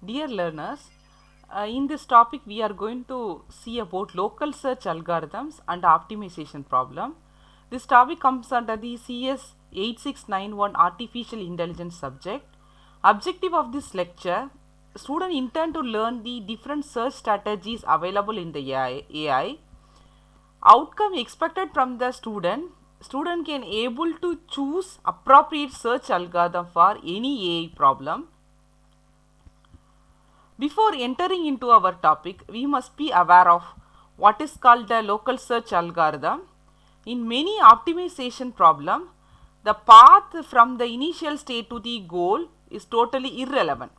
Dear learners, in this topic we are going to see about local search algorithms and optimization problem. This topic comes under the CS 8691 Artificial Intelligence subject. Objective of this lecture, student intend to learn the different search strategies available in the AI. Outcome expected from the student can able to choose appropriate search algorithm for any AI problem. Before entering into our topic, we must be aware of what is called the local search algorithm. In many optimization problem, the path from the initial state to the goal is totally irrelevant.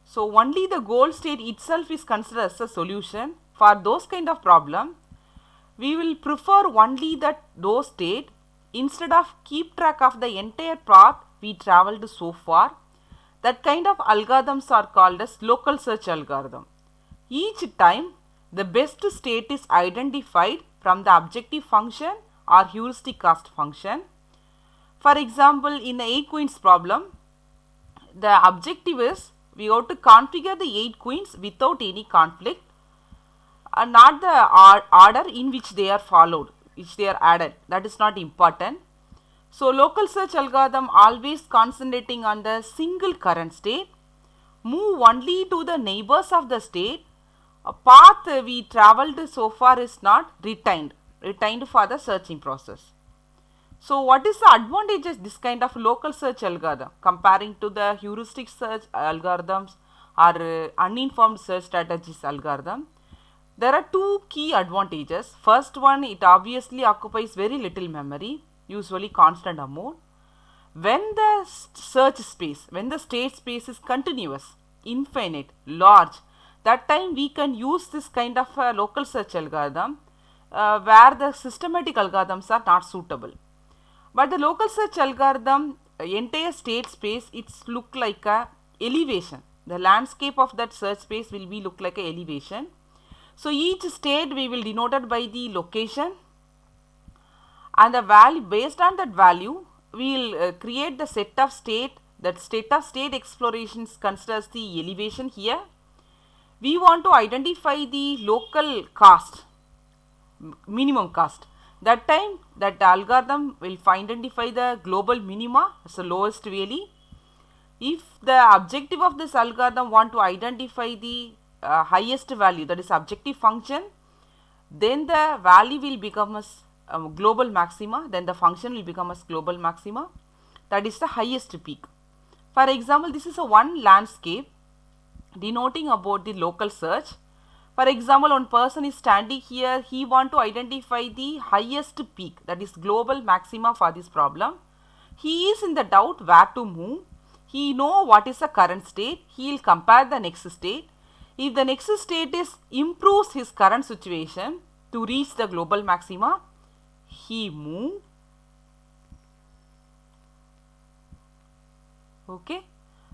So only the goal state itself is considered as a solution. For those kind of problem, we will prefer only that those state instead of keep track of the entire path we traveled so far. That kind of algorithms are called as local search algorithm. Each time the best state is identified from the objective function or heuristic cost function. For example, in the 8 queens problem, the objective is we have to configure the 8 queens without any conflict, not the order in which they are followed, which they are added. That is not important. So local search algorithm always concentrating on the single current state, move only to the neighbors of the state. A path we traveled so far is not retained for the searching process. So what is the advantages this kind of local search algorithm comparing to the heuristic search algorithms or uninformed search strategies algorithm? There are two key advantages. First one, it obviously occupies very little memory, usually constant amount. When the search space, when the state space is continuous, infinite, large, that time we can use this kind of a local search algorithm where the systematic algorithms are not suitable. But the local search algorithm, entire state space, it's look like a elevation. The landscape of that search space will be look like a elevation. So each state we will denote it by the location, and the value, based on that value we will create the set of state. That state of state explorations considers the elevation here. We want to identify the local cost, minimum cost. That time that algorithm will identify the global minima as the lowest value. If the objective of this algorithm want to identify the highest value, that is objective function, then the value will become as global maxima, then the function will become as global maxima, that is the highest peak. For example, this is a one landscape denoting about the local search. For example, one person is standing here, he want to identify the highest peak, that is global maxima for this problem. He is in the doubt where to move. He know what is the current state. He will compare the next state. If the next state is improves his current situation to reach the global maxima, he move. Okay,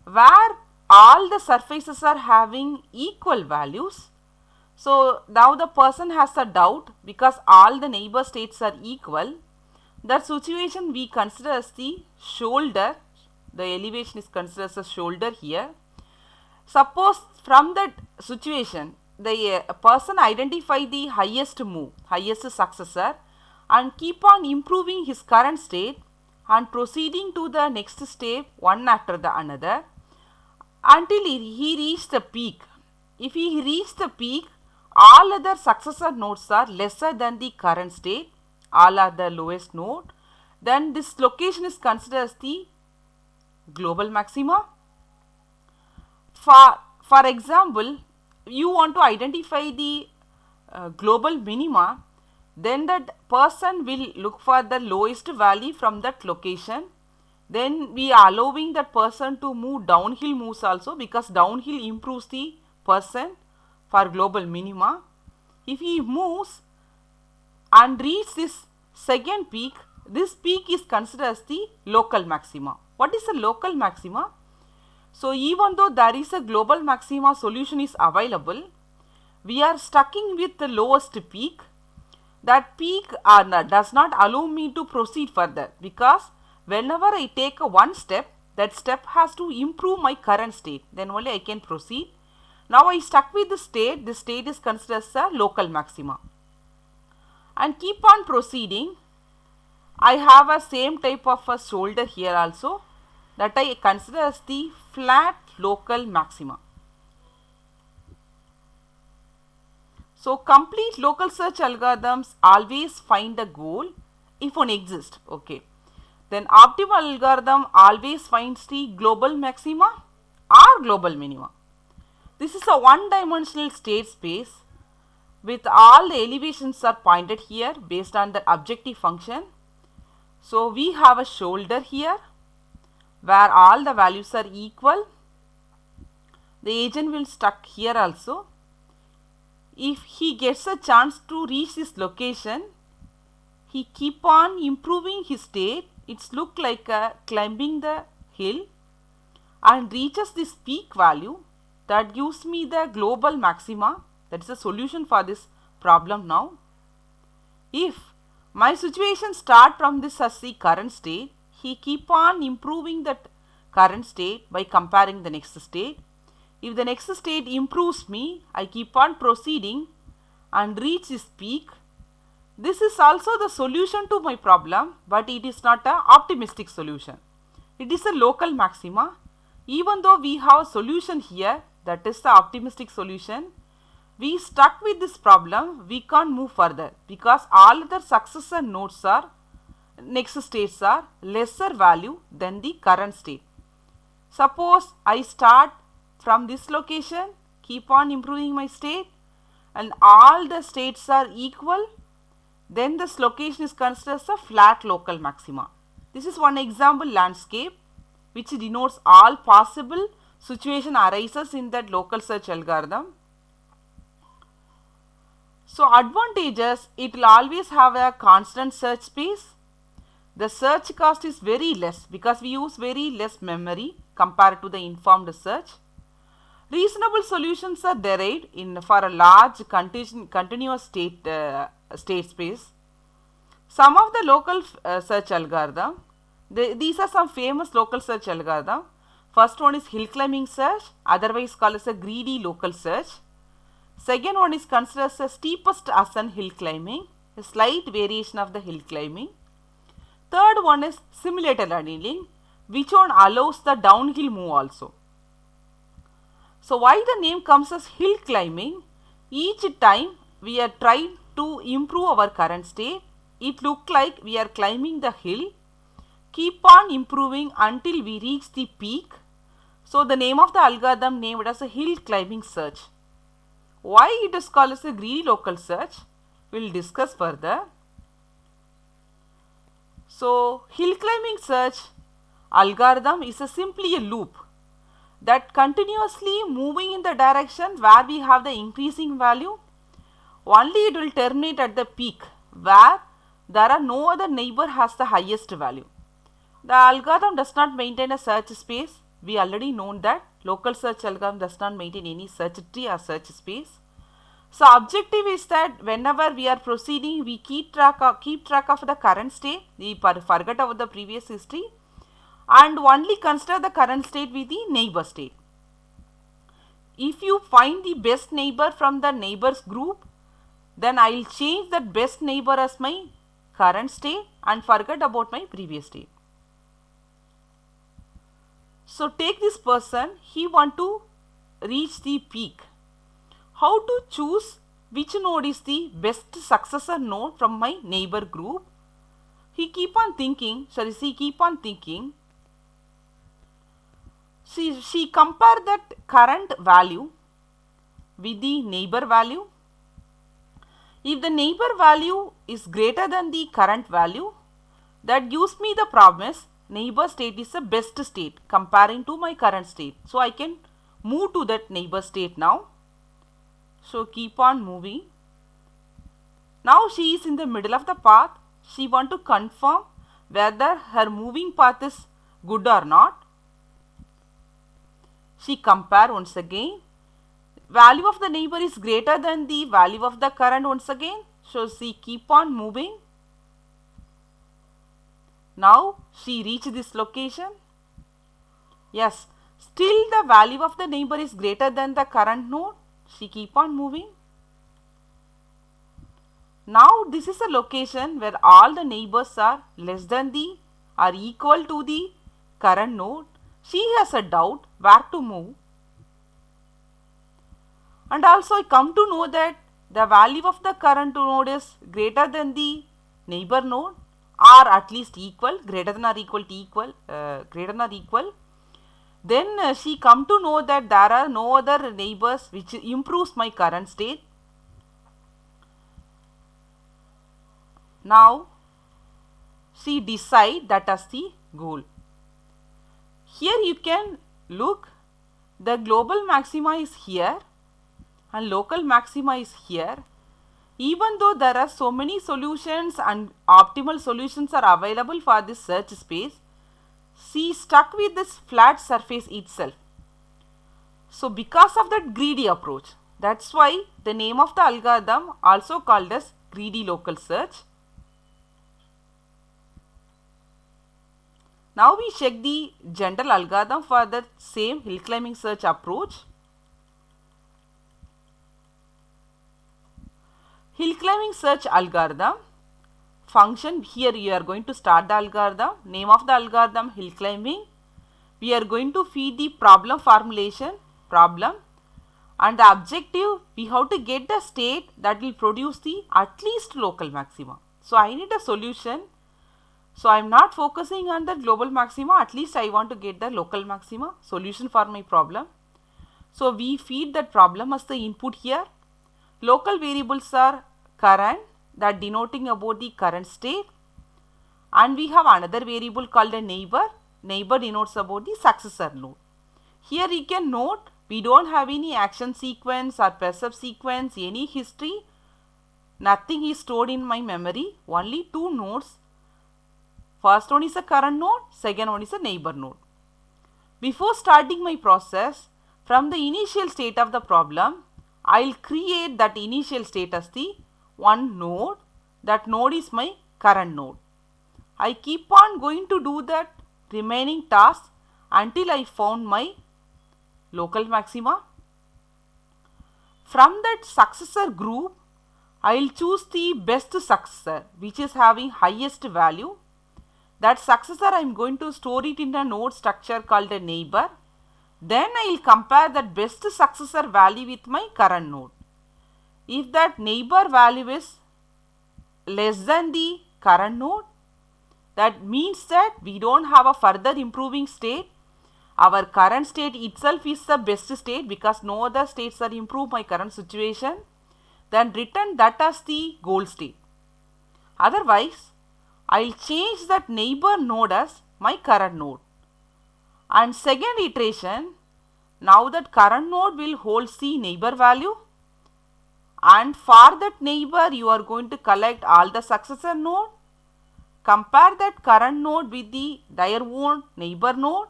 where all the surfaces are having equal values. So now the person has a doubt because all the neighbor states are equal. That situation we consider as the shoulder. The elevation is considered as a shoulder here. Suppose from that situation the person identify the highest move, highest successor, and keep on improving his current state and proceeding to the next step one after the another until he reach the peak. If he reach the peak, all other successor nodes are lesser than the current state, all are the lowest node, then this location is considered as the global maxima. For example, you want to identify the global minima, then that person will look for the lowest value from that location. Then we are allowing that person to move downhill moves also, because downhill improves the person for global minima. If he moves and reach this second peak, this peak is considered as the local maxima. What is the local maxima? So even though there is a global maxima solution is available, we are stucking with the lowest peak. That peak does not allow me to proceed further, because whenever I take one step, that step has to improve my current state, then only I can proceed. Now I stuck with the state. This state is considered as a local maxima. And keep on proceeding. I have a same type of a shoulder here also, that I consider as the flat local maxima. So complete local search algorithms always find the goal if one exists. Okay. Then optimal algorithm always finds the global maxima or global minima. This is a one-dimensional state space with all the elevations are pointed here based on the objective function. So we have a shoulder here where all the values are equal. The agent will stuck here also. If he gets a chance to reach this location, he keep on improving his state. It's look like climbing the hill and reaches this peak value that gives me the global maxima. That is the solution for this problem now. If my situation start from this as the current state, he keep on improving that current state by comparing the next state. If the next state improves me, I keep on proceeding and reach this peak. This is also the solution to my problem, but it is not an optimistic solution. It is a local maxima. Even though we have a solution here, that is the optimistic solution, we stuck with this problem, we can't move further because all other successor nodes are, next states are lesser value than the current state. Suppose I start from this location, keep on improving my state and all the states are equal, then this location is considered as a flat local maxima. This is one example landscape which denotes all possible situation arises in that local search algorithm. So advantages, it will always have a constant search space. The search cost is very less because we use very less memory compared to the informed search. Reasonable solutions are derived for a large continuous state space. Some of the local search algorithm, these are some famous local search algorithm. First one is hill climbing search, otherwise called as a greedy local search. Second one is considered as the steepest ascent hill climbing, a slight variation of the hill climbing. Third one is simulated annealing, which one allows the downhill move also. So why the name comes as hill climbing? Each time we are trying to improve our current state, it look like we are climbing the hill, keep on improving until we reach the peak. So the name of the algorithm named as a hill climbing search. Why it is called as a greedy local search, we will discuss further. So hill climbing search algorithm is simply a loop that continuously moving in the direction where we have the increasing value. Only it will terminate at the peak where there are no other neighbor has the highest value. The algorithm does not maintain a search space. We already know that local search algorithm does not maintain any search tree or search space. So objective is that whenever we are proceeding, we keep track of the current state. We forget about the previous history and only consider the current state with the neighbor state. If you find the best neighbor from the neighbors group, then I will change that best neighbor as my current state and forget about my previous state. So take this person, he want to reach the peak. How to choose which node is the best successor node from my neighbor group? She keep on thinking. She compare that current value with the neighbor value. If the neighbor value is greater than the current value, that gives me the promise neighbor state is the best state comparing to my current state. So I can move to that neighbor state now. So keep on moving. Now she is in the middle of the path. She want to confirm whether her moving path is good or not. She compare once again. Value of the neighbor is greater than the value of the current once again. So she keep on moving. Now she reached this location. Yes, Still the value of the neighbor is greater than the current node. She keep on moving. Now this is a location where all the neighbors are less than the or equal to the current node. She has a doubt where to move. And also I come to know that the value of the current node is greater than the neighbor node, or at least equal, greater than or equal to equal, greater than or equal. Then she come to know that there are no other neighbors which improves my current state. Now she decide that as the goal. Here you can look, the global maxima is here and local maxima is here. Even though there are so many solutions and optimal solutions are available for this search space, she stuck with this flat surface itself. So because of that greedy approach, that's why the name of the algorithm also called as greedy local search. Now we check the general algorithm for the same hill climbing search approach. Hill climbing search algorithm function, here you are going to start the algorithm, name of the algorithm hill climbing. We are going to feed the problem formulation, problem, and the objective we have to get the state that will produce the at least local maxima. So I need a solution. So I am not focusing on the global maxima, at least I want to get the local maxima, solution for my problem. So we feed that problem as the input here. Local variables are current, that denoting about the current state, and we have another variable called a neighbor. Neighbor denotes about the successor node. Here you can note we don't have any action sequence or percept sequence, any history, nothing is stored in my memory, only two nodes. First one is a current node, second one is a neighbor node. Before starting my process, from the initial state of the problem, I will create that initial state as the one node. That node is my current node. I keep on going to do that remaining task until I found my local maxima. From that successor group, I will choose the best successor which is having highest value. That successor I am going to store it in a node structure called a neighbor. Then I will compare that best successor value with my current node. If that neighbor value is less than the current node, that means that we don't have a further improving state. Our current state itself is the best state because no other states are improve my current situation. Then return that as the goal state. Otherwise, I will change that neighbor node as my current node. And second iteration, now that current node will hold the neighbor value, and for that neighbor you are going to collect all the successor node, compare that current node with their own neighbor node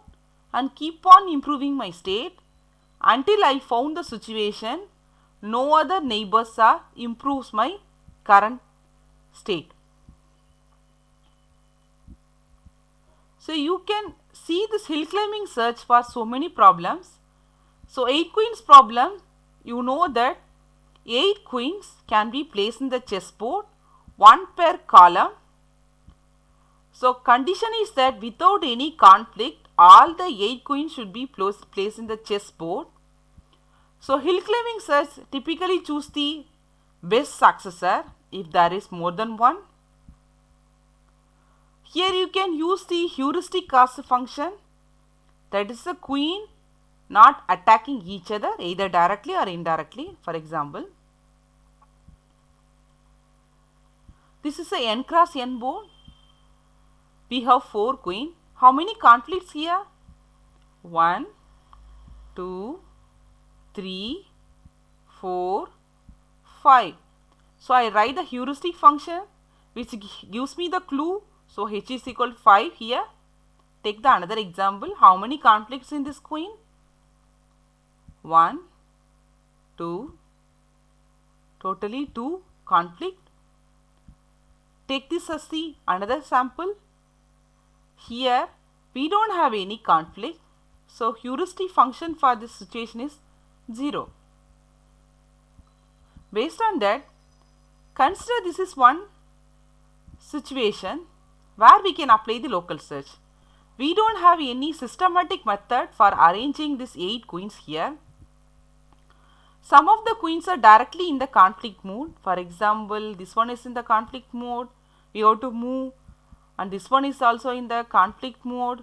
and keep on improving my state until I found the situation no other neighbors are improves my current state. So you can see this hill climbing search for so many problems. So 8 queens problem, you know that 8 queens can be placed in the chessboard, one per column. So condition is that without any conflict, all the 8 queens should be placed in the chessboard. So hill climbing search typically choose the best successor if there is more than one. Here you can use the heuristic cost function, that is the queen not attacking each other either directly or indirectly. For example, this is a n cross n board. We have 4 queen. How many conflicts here? 1, 2, 3, 4, 5. So I write the heuristic function which gives me the clue. So h is equal to 5 here. Take the another example. How many conflicts in this queen? 1, 2, totally 2 conflict. Take this as the another sample. Here we don't have any conflict. So heuristic function for this situation is 0. Based on that, consider this is one situation where we can apply the local search. We don't have any systematic method for arranging these 8 queens here. Some of the queens are directly in the conflict mode. For example, this one is in the conflict mode, we have to move, and this one is also in the conflict mode,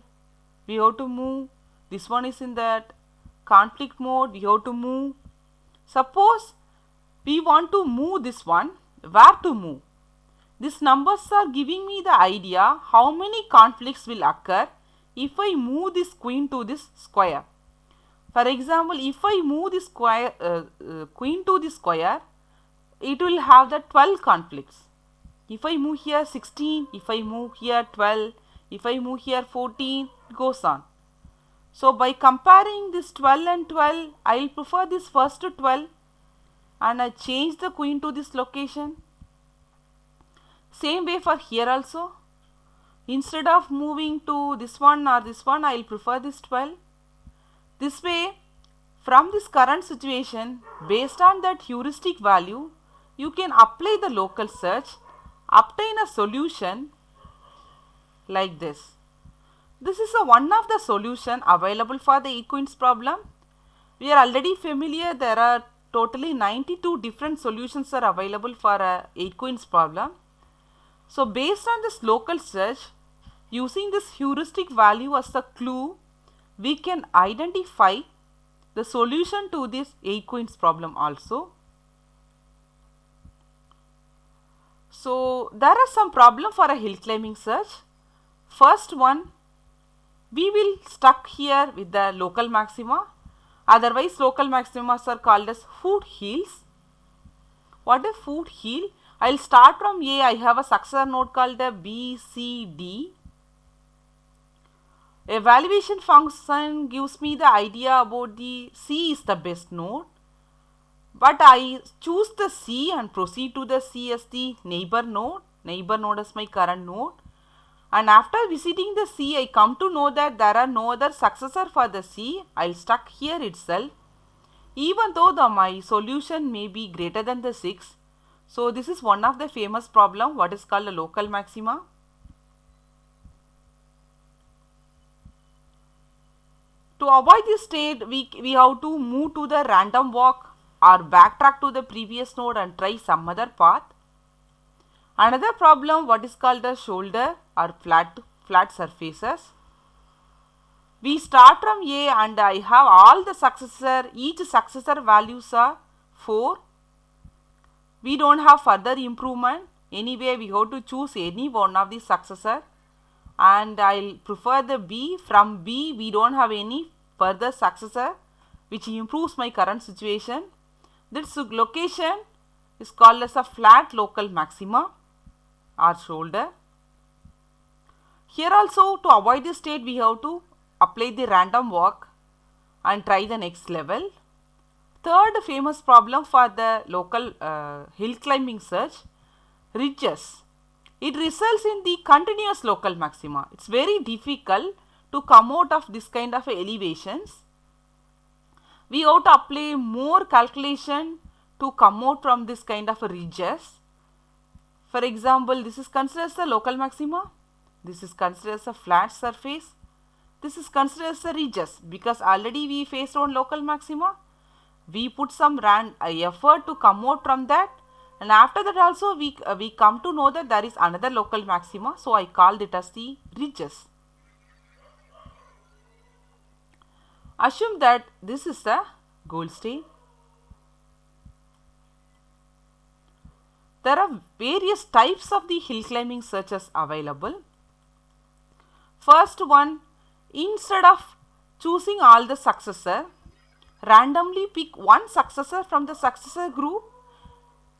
we have to move. This one is in that conflict mode, we have to move. Suppose we want to move this one, where to move? These numbers are giving me the idea how many conflicts will occur if I move this queen to this square. For example, if I move this queen to this square, it will have the 12 conflicts. If I move here 16, if I move here 12, if I move here 14, it goes on. So by comparing this 12 and 12, I will prefer this first 12 and I change the queen to this location. Same way for here also. Instead of moving to this one or this one, I will prefer this 12. This way, from this current situation, based on that heuristic value, you can apply the local search, obtain a solution like this. This is one of the solution available for the 8 queens problem. We are already familiar, there are totally 92 different solutions are available for a 8 queens problem. So based on this local search, using this heuristic value as the clue, we can identify the solution to this 8 queens problem also. So there are some problem for a hill climbing search. First one, we will stuck here with the local maxima. Otherwise local maximas are called as foot hills. What is foot hill? I will start from A. I have a successor node called a B, C, D. Evaluation function gives me the idea about the C is the best node, but I choose the C and proceed to the C as the neighbor node as my current node, and after visiting the C I come to know that there are no other successor for the C. I will stuck here itself even though my solution may be greater than the 6. So this is one of the famous problem, what is called a local maxima. To avoid this state, we have to move to the random walk or backtrack to the previous node and try some other path. Another problem, what is called the shoulder or flat surfaces. We start from A and I have all the successor, each successor values are 4. We don't have further improvement. Anyway, we have to choose any one of the successor, and I will prefer the B. From B, we don't have any further successor which improves my current situation. This location is called as a flat local maxima or shoulder. Here also, to avoid this state, we have to apply the random walk and try the next level. Third famous problem for the local hill climbing search, ridges. It results in the continuous local maxima. It's very difficult to come out of this kind of elevations. We have to apply more calculation to come out from this kind of ridges. For example, this is considered as a local maxima. This is considered as a flat surface. This is considered as a ridges because already we faced on local maxima. We put some effort to come out from that, and after that also we come to know that there is another local maxima, so I called it as the ridges. Assume that this is the goal state. There are various types of the hill climbing searches available. First one, instead of choosing all the successor, randomly pick one successor from the successor group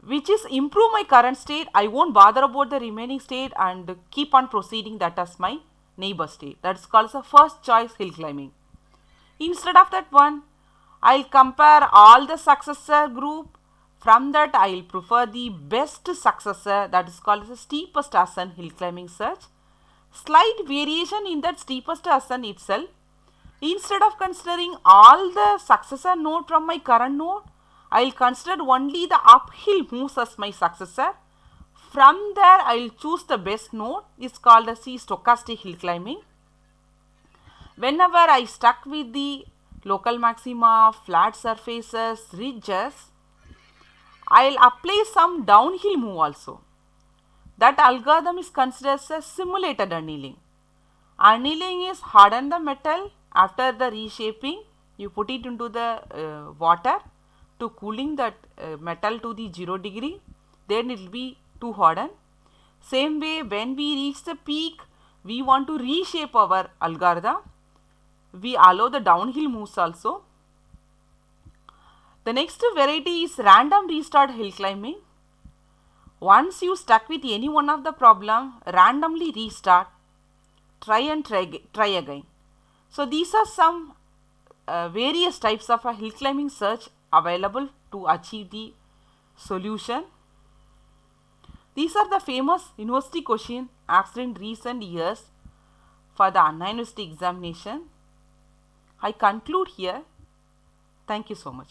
which is improve my current state. I won't bother about the remaining state and keep on proceeding that as my neighbor state. That is called as a first choice hill climbing. Instead of that one, I will compare all the successor group. From that I will prefer the best successor, that is called as a steepest ascent hill climbing search. Slight variation in that steepest ascent itself. Instead of considering all the successor node from my current node, I will consider only the uphill moves as my successor. From there, I will choose the best node. It's called as stochastic hill climbing. Whenever I stuck with the local maxima, flat surfaces, ridges, I will apply some downhill move also. That algorithm is considered as simulated annealing. Annealing is harden the metal. After the reshaping, you put it into the water to cooling that metal to the 0 degree. Then it will be too harden. Same way, when we reach the peak, we want to reshape our algorithm. We allow the downhill moves also. The next variety is random restart hill climbing. Once you stuck with any one of the problem, randomly restart, try again. So these are some various types of a hill climbing search available to achieve the solution. These are the famous university questions asked in recent years for the Anna University examination. I conclude here. Thank you so much.